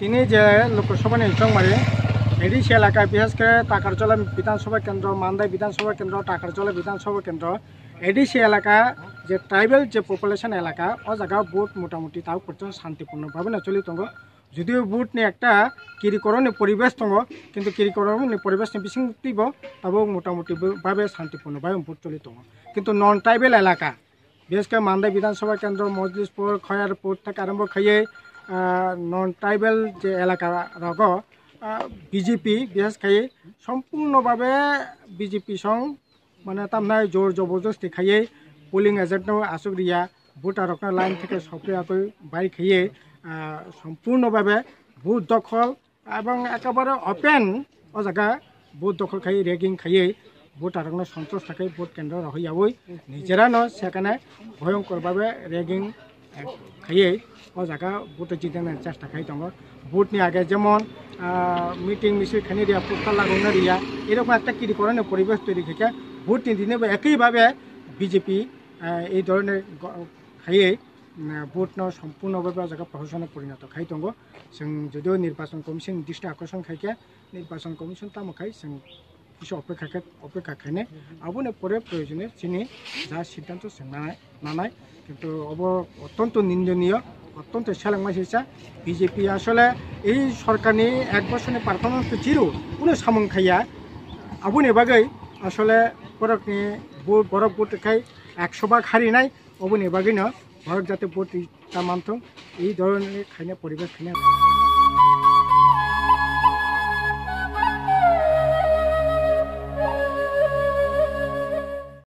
তিনি যে লোকসভা নির্বাচন মারে এডিসি এলাকায় বিশেষ করে টাকারজলা বিধানসভা কেন্দ্র, মান্দাই বিধানসভা কেন্দ্র, টাকারজলা বিধানসভা কেন্দ্র এডিসি এলাকা যে ট্রাইবেল যে পপুলেশন এলাকা ও জায়গা ভোট মোটামুটি তাও পর্যন্ত শান্তিপূর্ণভাবে নচলি দङ যদিও ভোট নিয়ে একটা কিরিকরণের পরিবেশ দङ কিন্তু কিরিকরণের পরিবেশ বিসিং দিব তাবো মোটামুটি ভাবে শান্তিপূর্ণভাবে ভোট চলি দङ কিন্তু নন ট্রাইবেল এলাকা বিশেষ করে মান্দাই বিধানসভা কেন্দ্র, মজলিশপুর, খয়ারপুর থেকে আরম্ভ খাইয়ে নন ট্রাইবেল যে এলাকা রগ বিজেপি বিশেষ খাইয়ে সম্পূর্ণভাবে বিজেপি সং মানে তামনায় জোর জবরদস্তি খাইয়ে পোলিং এজেন্ট আসুকরিয়া ভোটারক লাইন থেকে সক্রিয়াকৈ বাই খাইয়ে সম্পূর্ণভাবে ভোট দখল এবং একেবারে ওপেন ও জায়গা ভোট দখল খাইয়ে রেগিং খাইয়ে ভোটারক সন্তোষ থাকে ভোট কেন্দ্র রহইয়াবই নিজেরানো সেখানে ভয়ঙ্করভাবে রেগিং খাইয়ে ও জায়গা ভোটে জিতানোর চেষ্টা খাই দङ ভোটনি আগে যেমন মিটিং মিছিল খানি দিয়া পোস্টার লাগানো দিয়া এরকম একটা কিরিকরণের পরিবেশ তৈরি থেকে ভোটনি দিনে একইভাবে বিজেপি এই ধরনের খাইয়ে ভোট সম্পূর্ণভাবে জায়গা প্রশাসনে পরিণত খাই দङ जों যদিও নির্বাচন কমিশন দৃষ্টি আকর্ষণ খাইকে নির্বাচন কমিশন তামখাই जों কিছু অপেক্ষা খাইনে আবনে পরে প্রয়োজনে চিনি যা সিদ্ধান্ত নানায় কিন্তু অত্যন্ত নিন্দনীয় অত্যন্ত সেলাংমাই হিসা বিজেপি আসলে এই সরকারনি এক বছরের পারফরমেন্স জিরো কোনো সামং খাইয়া আবুনি বাগৈ আসলে বরকনি বরফ ভোট খাই 100 ভাগ হারি নাই অবুনি বাগৈনো বরক যাতে ভোট মানথং এই ধরনের খাইনে পরিবেশ খাইনে